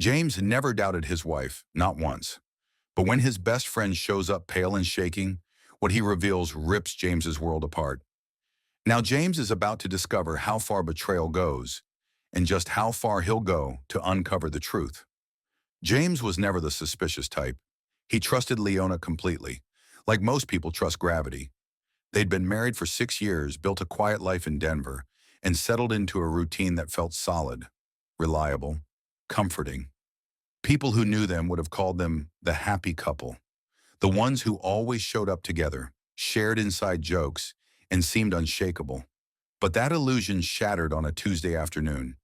James never doubted his wife, not once. But when his best friend shows up pale and shaking, what he reveals rips James's world apart. Now James is about to discover how far betrayal goes, and just how far he'll go to uncover the truth. James was never the suspicious type. He trusted Leona completely, like most people trust gravity. They'd been married for 6 years, built a quiet life in Denver, and settled into a routine that felt solid, reliable, comforting. People who knew them would have called them the happy couple, the ones who always showed up together, shared inside jokes, and seemed unshakable. But that illusion shattered on a Tuesday afternoon.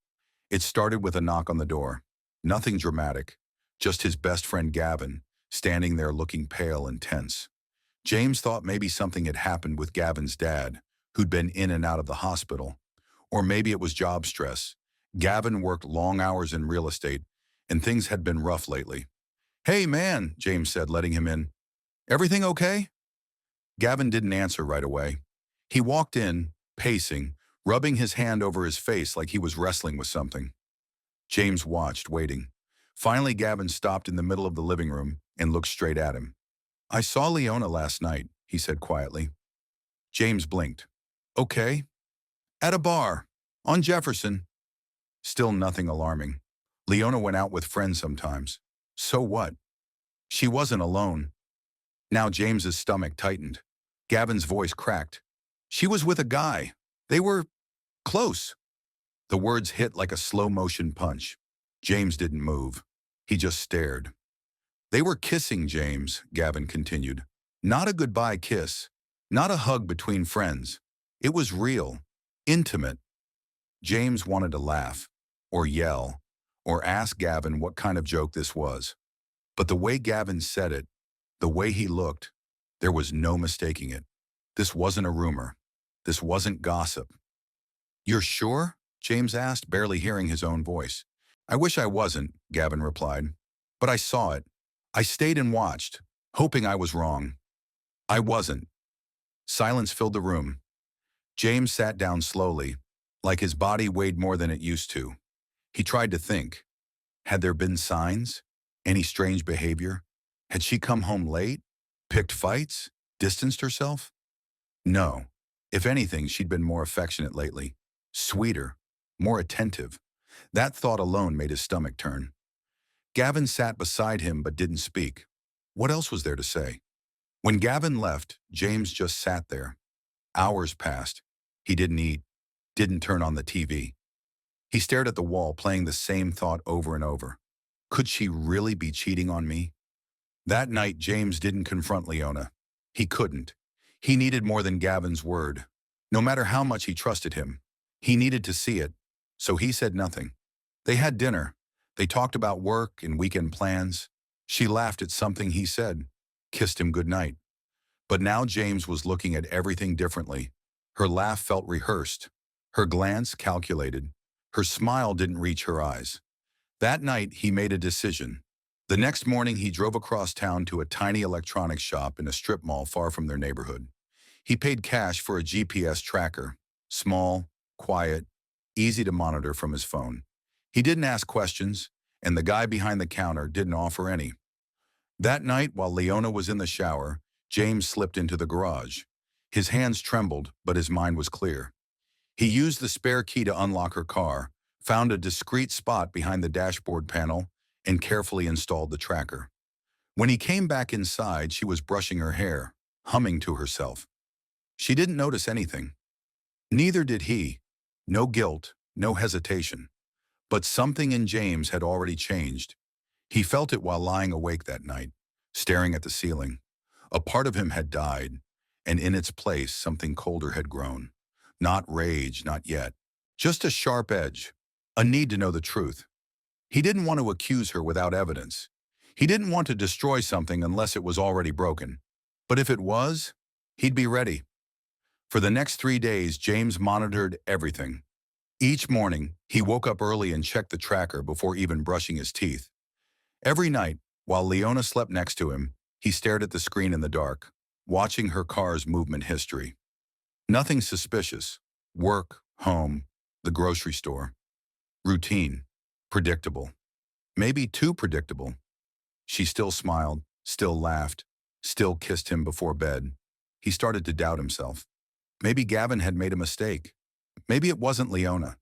It started with a knock on the door. Nothing dramatic, just his best friend Gavin, standing there looking pale and tense. James thought maybe something had happened with Gavin's dad, who'd been in and out of the hospital. Or maybe it was job stress. Gavin worked long hours in real estate, and things had been rough lately. "Hey man," James said, letting him in. "Everything okay?" Gavin didn't answer right away. He walked in, pacing, rubbing his hand over his face like he was wrestling with something. James watched, waiting. Finally, Gavin stopped in the middle of the living room and looked straight at him. "I saw Leona last night," he said quietly. James blinked. "Okay." "At a bar. On Jefferson." Still nothing alarming. Leona went out with friends sometimes. So what? She wasn't alone. Now James's stomach tightened. Gavin's voice cracked. "She was with a guy. They were close." The words hit like a slow-motion punch. James didn't move. He just stared. "They were kissing, James," Gavin continued. "Not a goodbye kiss. Not a hug between friends. It was real. Intimate." James wanted to laugh, or yell, or ask Gavin what kind of joke this was. But the way Gavin said it, the way he looked, there was no mistaking it. This wasn't a rumor. This wasn't gossip. "You're sure?" James asked, barely hearing his own voice. "I wish I wasn't," Gavin replied. "But I saw it. I stayed and watched, hoping I was wrong. I wasn't." Silence filled the room. James sat down slowly, like his body weighed more than it used to. He tried to think. Had there been signs? Any strange behavior? Had she come home late? Picked fights? Distanced herself? No. If anything, she'd been more affectionate lately. Sweeter. More attentive. That thought alone made his stomach turn. Gavin sat beside him but didn't speak. What else was there to say? When Gavin left, James just sat there. Hours passed. He didn't eat. Didn't turn on the TV. He stared at the wall, playing the same thought over and over. Could she really be cheating on me? That night, James didn't confront Leona. He couldn't. He needed more than Gavin's word. No matter how much he trusted him, he needed to see it, so he said nothing. They had dinner. They talked about work and weekend plans. She laughed at something he said, kissed him goodnight. But now James was looking at everything differently. Her laugh felt rehearsed. Her glance calculated. Her smile didn't reach her eyes. That night, he made a decision. The next morning, he drove across town to a tiny electronics shop in a strip mall far from their neighborhood. He paid cash for a GPS tracker, small, quiet, easy to monitor from his phone. He didn't ask questions, and the guy behind the counter didn't offer any. That night, while Leona was in the shower, James slipped into the garage. His hands trembled, but his mind was clear. He used the spare key to unlock her car, found a discreet spot behind the dashboard panel, and carefully installed the tracker. When he came back inside, she was brushing her hair, humming to herself. She didn't notice anything. Neither did he. No guilt, no hesitation. But something in James had already changed. He felt it while lying awake that night, staring at the ceiling. A part of him had died, and in its place something colder had grown. Not rage, not yet. Just a sharp edge, a need to know the truth. He didn't want to accuse her without evidence. He didn't want to destroy something unless it was already broken. But if it was, he'd be ready. For the next 3 days, James monitored everything. Each morning, he woke up early and checked the tracker before even brushing his teeth. Every night, while Leona slept next to him, he stared at the screen in the dark, watching her car's movement history. Nothing suspicious. Work, home, the grocery store. Routine. Predictable. Maybe too predictable. She still smiled, still laughed, still kissed him before bed. He started to doubt himself. Maybe Gavin had made a mistake. Maybe it wasn't Leona.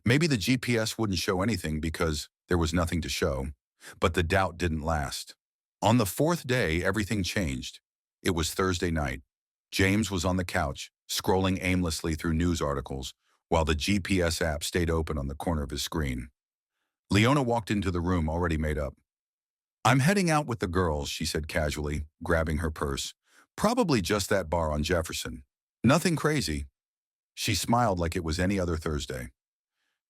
Maybe the GPS wouldn't show anything because there was nothing to show. But the doubt didn't last. On the fourth day, everything changed. It was Thursday night. James was on the couch, scrolling aimlessly through news articles, while the GPS app stayed open on the corner of his screen. Leona walked into the room already made up. "I'm heading out with the girls," she said casually, grabbing her purse. "Probably just that bar on Jefferson. Nothing crazy." She smiled like it was any other Thursday.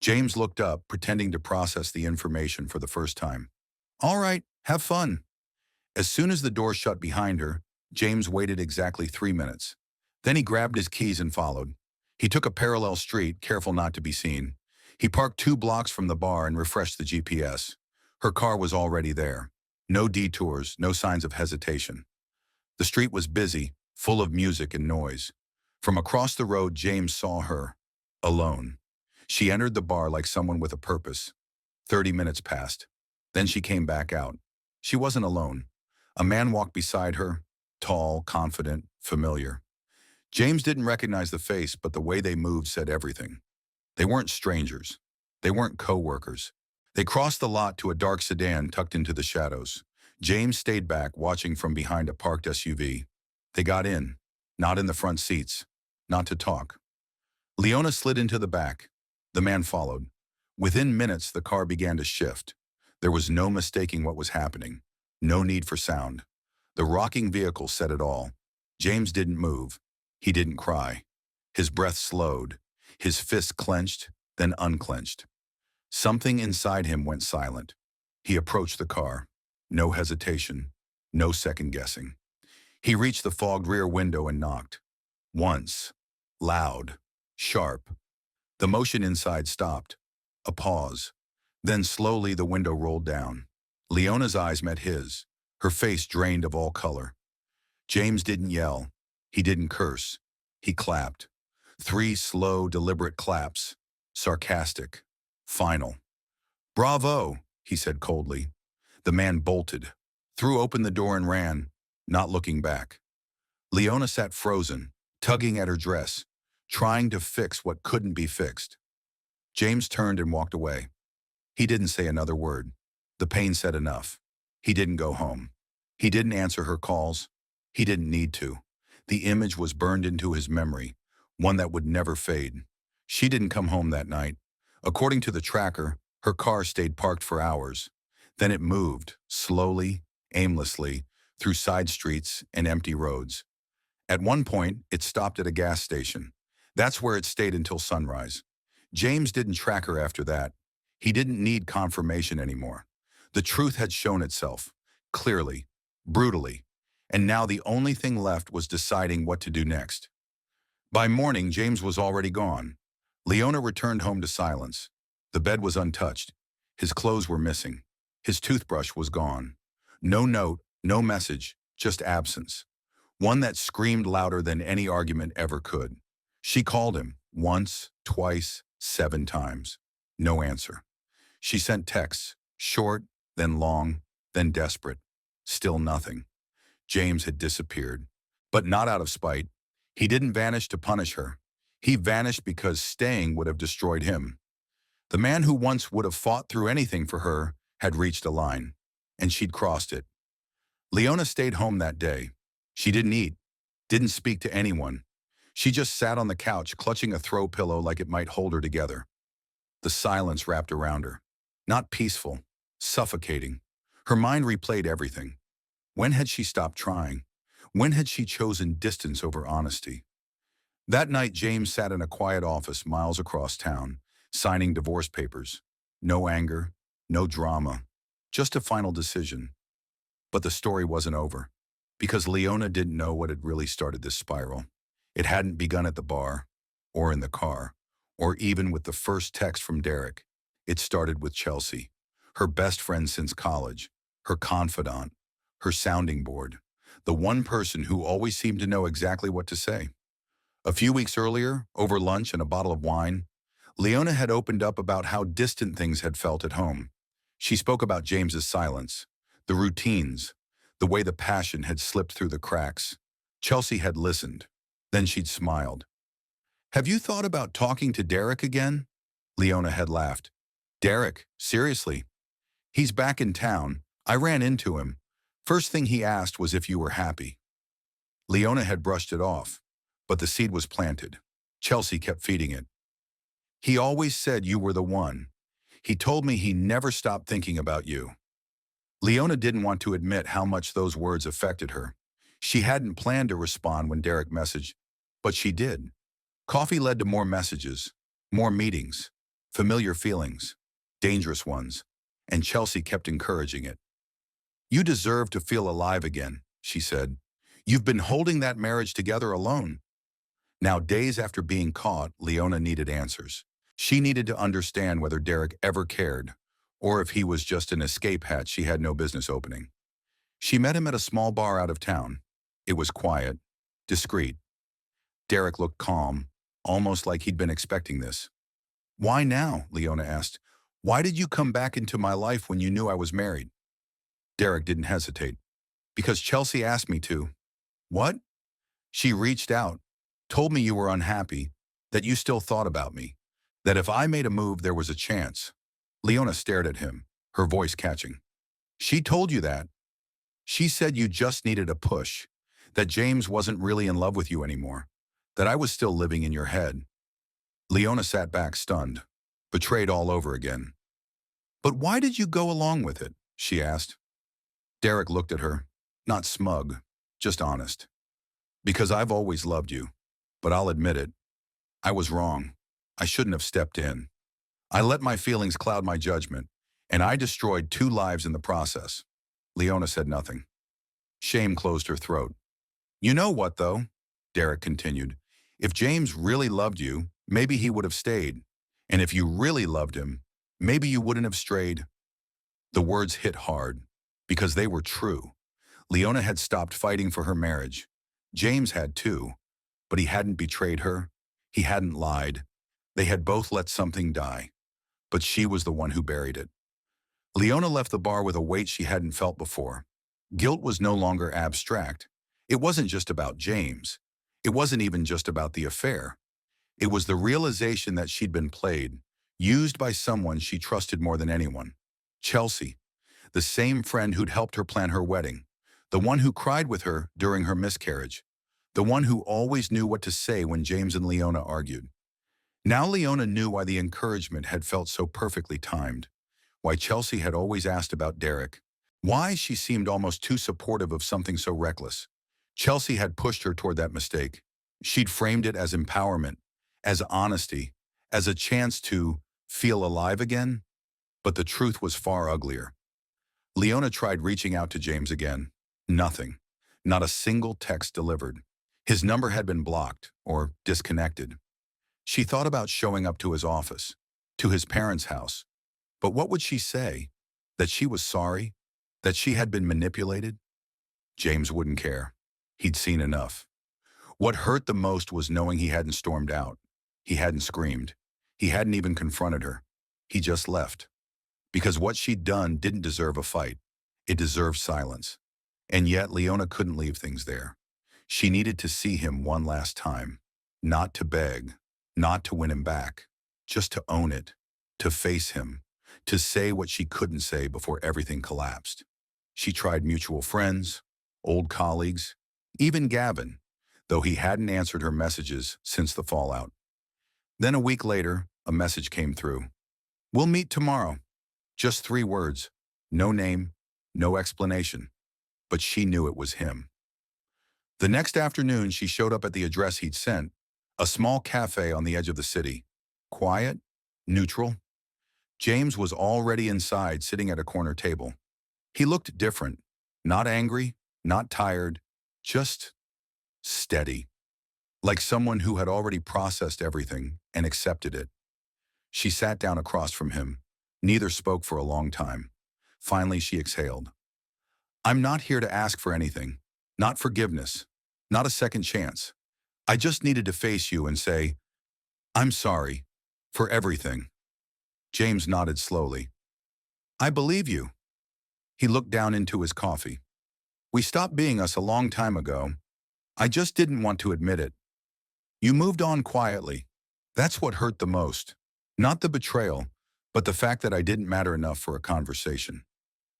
James looked up, pretending to process the information for the first time. "All right, have fun." As soon as the door shut behind her, James waited exactly 3 minutes. Then he grabbed his keys and followed. He took a parallel street, careful not to be seen. He parked 2 blocks from the bar and refreshed the GPS. Her car was already there. No detours, no signs of hesitation. The street was busy, full of music and noise. From across the road, James saw her, alone. She entered the bar like someone with a purpose. 30 minutes passed. Then she came back out. She wasn't alone. A man walked beside her, tall, confident, familiar. James didn't recognize the face, but the way they moved said everything. They weren't strangers. They weren't co-workers. They crossed the lot to a dark sedan tucked into the shadows. James stayed back, watching from behind a parked SUV. They got in, not in the front seats, not to talk. Leona slid into the back. The man followed. Within minutes, the car began to shift. There was no mistaking what was happening. No need for sound. The rocking vehicle said it all. James didn't move. He didn't cry. His breath slowed. His fists clenched, then unclenched. Something inside him went silent. He approached the car. No hesitation. No second guessing. He reached the fogged rear window and knocked. Once. Loud. Sharp. The motion inside stopped. A pause. Then slowly the window rolled down. Leona's eyes met his, her face drained of all color. James didn't yell. He didn't curse. He clapped. 3 slow, deliberate claps. Sarcastic. Final. "Bravo," he said coldly. The man bolted, threw open the door and ran, not looking back. Leona sat frozen, tugging at her dress, trying to fix what couldn't be fixed. James turned and walked away. He didn't say another word. The pain said enough. He didn't go home. He didn't answer her calls. He didn't need to. The image was burned into his memory, one that would never fade. She didn't come home that night. According to the tracker, her car stayed parked for hours. Then it moved, slowly, aimlessly, through side streets and empty roads. At one point, it stopped at a gas station. That's where it stayed until sunrise. James didn't track her after that. He didn't need confirmation anymore. The truth had shown itself, clearly, brutally, and now the only thing left was deciding what to do next. By morning, James was already gone. Leona returned home to silence. The bed was untouched. His clothes were missing. His toothbrush was gone. No note, no message, just absence. One that screamed louder than any argument ever could. She called him, once, twice, 7 times. No answer. She sent texts, short, then long, then desperate. Still nothing. James had disappeared. But not out of spite. He didn't vanish to punish her. He vanished because staying would have destroyed him. The man who once would have fought through anything for her had reached a line, and she'd crossed it. Leona stayed home that day. She didn't eat, didn't speak to anyone. She just sat on the couch, clutching a throw pillow like it might hold her together. The silence wrapped around her. Not peaceful, suffocating. Her mind replayed everything. When had she stopped trying? When had she chosen distance over honesty? That night, James sat in a quiet office miles across town, signing divorce papers. No anger, no drama, just a final decision. But the story wasn't over, because Leona didn't know what had really started this spiral. It hadn't begun at the bar, or in the car, or even with the first text from Derek. It started with Chelsea, her best friend since college, her confidant, her sounding board, the one person who always seemed to know exactly what to say. A few weeks earlier, over lunch and a bottle of wine, Leona had opened up about how distant things had felt at home. She spoke about James's silence, the routines, the way the passion had slipped through the cracks. Chelsea had listened. Then she'd smiled. "Have you thought about talking to Derek again?" Leona had laughed. "Derek, seriously? He's back in town. I ran into him. First thing he asked was if you were happy." Leona had brushed it off, but the seed was planted. Chelsea kept feeding it. "He always said you were the one. He told me he never stopped thinking about you." Leona didn't want to admit how much those words affected her. She hadn't planned to respond when Derek messaged, but she did. Coffee led to more messages, more meetings, familiar feelings, dangerous ones, and Chelsea kept encouraging it. "You deserve to feel alive again," she said. "You've been holding that marriage together alone." Now, days after being caught, Leona needed answers. She needed to understand whether Derek ever cared, or if he was just an escape hatch she had no business opening. She met him at a small bar out of town. It was quiet, discreet. Derek looked calm, almost like he'd been expecting this. "Why now?" Leona asked. "Why did you come back into my life when you knew I was married?" Derek didn't hesitate. "Because Chelsea asked me to." "What?" "She reached out, told me you were unhappy, that you still thought about me, that if I made a move there was a chance." Leona stared at him, her voice catching. "She told you that? She said you just needed a push, that James wasn't really in love with you anymore, that I was still living in your head." Leona sat back stunned, betrayed all over again. "But why did you go along with it?" she asked. Derek looked at her, not smug, just honest. "Because I've always loved you, but I'll admit it. I was wrong. I shouldn't have stepped in. I let my feelings cloud my judgment, and I destroyed 2 lives in the process." Leona said nothing. Shame closed her throat. "You know what, though?" Derek continued. "If James really loved you, maybe he would have stayed. And if you really loved him, maybe you wouldn't have strayed." The words hit hard, because they were true. Leona had stopped fighting for her marriage. James had too, but he hadn't betrayed her. He hadn't lied. They had both let something die, but she was the one who buried it. Leona left the bar with a weight she hadn't felt before. Guilt was no longer abstract. It wasn't just about James. It wasn't even just about the affair. It was the realization that she'd been played, used by someone she trusted more than anyone. Chelsea, the same friend who'd helped her plan her wedding, the one who cried with her during her miscarriage, the one who always knew what to say when James and Leona argued. Now Leona knew why the encouragement had felt so perfectly timed, why Chelsea had always asked about Derek, why she seemed almost too supportive of something so reckless. Chelsea had pushed her toward that mistake. She'd framed it as empowerment, as honesty, as a chance to feel alive again. But the truth was far uglier. Leona tried reaching out to James again. Nothing. Not a single text delivered. His number had been blocked or disconnected. She thought about showing up to his office, to his parents' house. But what would she say? That she was sorry? That she had been manipulated? James wouldn't care. He'd seen enough. What hurt the most was knowing he hadn't stormed out. He hadn't screamed. He hadn't even confronted her. He just left. Because what she'd done didn't deserve a fight. It deserved silence. And yet Leona couldn't leave things there. She needed to see him one last time. Not to beg, not to win him back. Just to own it. To face him. To say what she couldn't say before everything collapsed. She tried mutual friends, old colleagues, even Gavin, though he hadn't answered her messages since the fallout. Then a week later, a message came through. "We'll meet tomorrow." Just 3 words. No name, no explanation. But she knew it was him. The next afternoon, she showed up at the address he'd sent, a small cafe on the edge of the city. Quiet, neutral. James was already inside, sitting at a corner table. He looked different. Not angry, not tired, just steady. Like someone who had already processed everything and accepted it. She sat down across from him. Neither spoke for a long time. Finally, she exhaled. "I'm not here to ask for anything. Not forgiveness. Not a second chance. I just needed to face you and say, I'm sorry. For everything." James nodded slowly. I believe you. He looked down into his coffee. We stopped being us a long time ago. I just didn't want to admit it. You moved on quietly. That's what hurt the most. Not the betrayal, but the fact that I didn't matter enough for a conversation.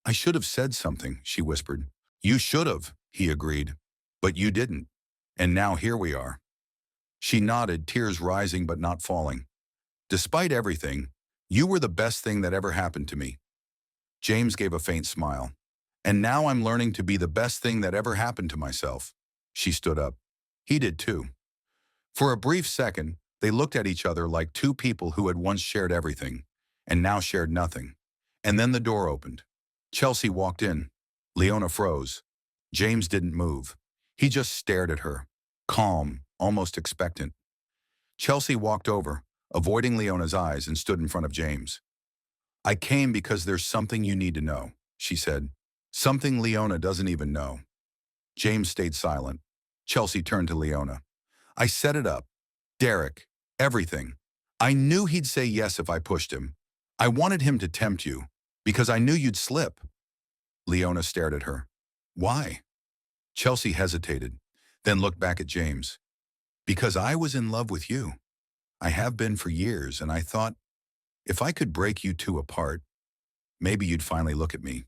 I should have said something, she whispered. You should have, he agreed. But you didn't. And now here we are. She nodded, tears rising but not falling. Despite everything, you were the best thing that ever happened to me. James gave a faint smile. And now I'm learning to be the best thing that ever happened to myself. She stood up. He did too. For a brief second, they looked at each other like two people who had once shared everything, and now shared nothing. And then the door opened. Chelsea walked in. Leona froze. James didn't move. He just stared at her, calm, almost expectant. Chelsea walked over, avoiding Leona's eyes, and stood in front of James. I came because there's something you need to know, she said. Something Leona doesn't even know. James stayed silent. Chelsea turned to Leona. I set it up. Derek, everything. I knew he'd say yes if I pushed him. I wanted him to tempt you, because I knew you'd slip. Leona stared at her. Why? Chelsea hesitated, then looked back at James. Because I was in love with you. I have been for years, and I thought, if I could break you two apart, maybe you'd finally look at me.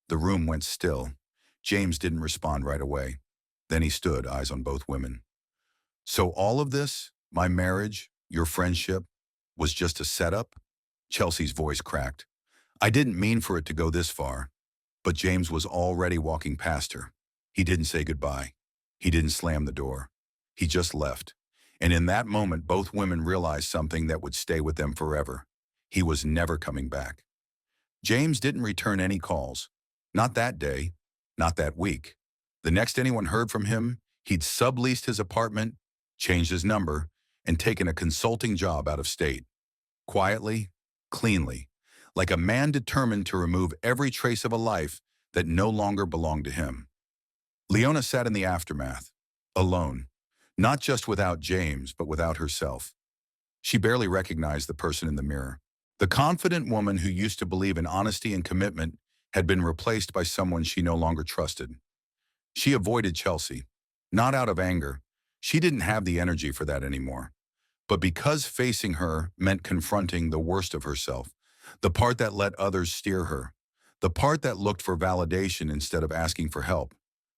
The room went still. James didn't respond right away. Then he stood, eyes on both women. So all of this, my marriage, your friendship, was just a setup? Chelsea's voice cracked. I didn't mean for it to go this far. But James was already walking past her. He didn't say goodbye. He didn't slam the door. He just left. And in that moment, both women realized something that would stay with them forever. He was never coming back. James didn't return any calls. Not that day. Not that week. The next anyone heard from him, he'd subleased his apartment, changed his number, and taken a consulting job out of state. Quietly, cleanly, like a man determined to remove every trace of a life that no longer belonged to him. Leona sat in the aftermath, alone, not just without James, but without herself. She barely recognized the person in the mirror. The confident woman who used to believe in honesty and commitment had been replaced by someone she no longer trusted. She avoided Chelsea, not out of anger. She didn't have the energy for that anymore. But because facing her meant confronting the worst of herself, the part that let others steer her, the part that looked for validation instead of asking for help,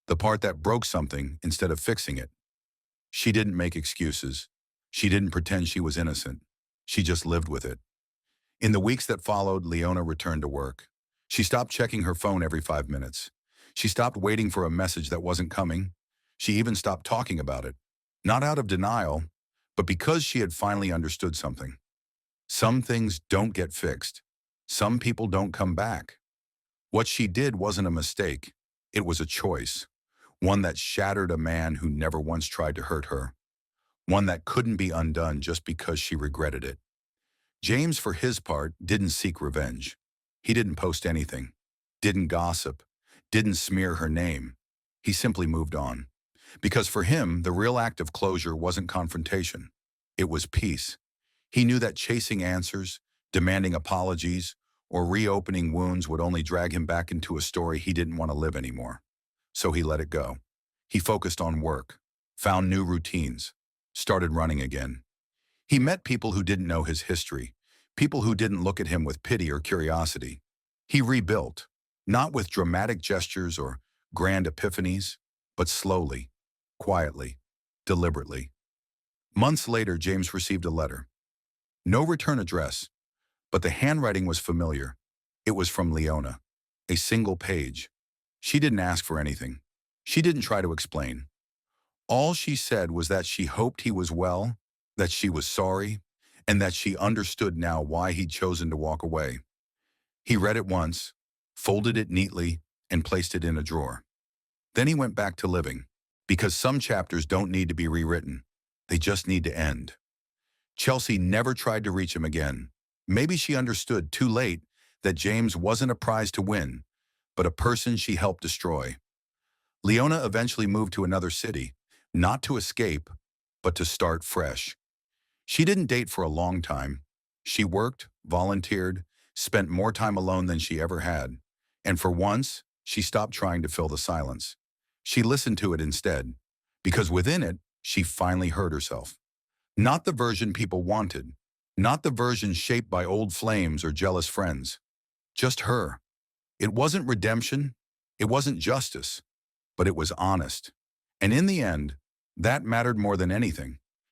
the part that broke something instead of fixing it. She didn't make excuses. She didn't pretend she was innocent. She just lived with it. In the weeks that followed, Leona returned to work. She stopped checking her phone every 5 minutes. She stopped waiting for a message that wasn't coming. She even stopped talking about it. Not out of denial, but because she had finally understood something. Some things don't get fixed. Some people don't come back. What she did wasn't a mistake. It was a choice. One that shattered a man who never once tried to hurt her. One that couldn't be undone just because she regretted it. James, for his part, didn't seek revenge. He didn't post anything, didn't gossip, didn't smear her name. He simply moved on. Because for him, the real act of closure wasn't confrontation. It was peace. He knew that chasing answers, demanding apologies, or reopening wounds would only drag him back into a story he didn't want to live anymore. So he let it go. He focused on work, found new routines, started running again. He met people who didn't know his history, people who didn't look at him with pity or curiosity. He rebuilt, not with dramatic gestures or grand epiphanies, but slowly, quietly, deliberately. Months later, James received a letter. No return address, but the handwriting was familiar. It was from Leona. A single page. She didn't ask for anything. She didn't try to explain. All she said was that she hoped he was well, that she was sorry, and that she understood now why he'd chosen to walk away. He read it once, folded it neatly, and placed it in a drawer. Then he went back to living, because some chapters don't need to be rewritten. They just need to end. Chelsea never tried to reach him again. Maybe she understood too late that James wasn't a prize to win, but a person she helped destroy. Leona eventually moved to another city, not to escape, but to start fresh. She didn't date for a long time. She worked, volunteered, spent more time alone than she ever had, and for once, she stopped trying to fill the silence. She listened to it instead, because within it, she finally heard herself. Not the version people wanted, not the version shaped by old flames or jealous friends, just her. It wasn't redemption, it wasn't justice, but it was honest. And in the end, that mattered more than anything.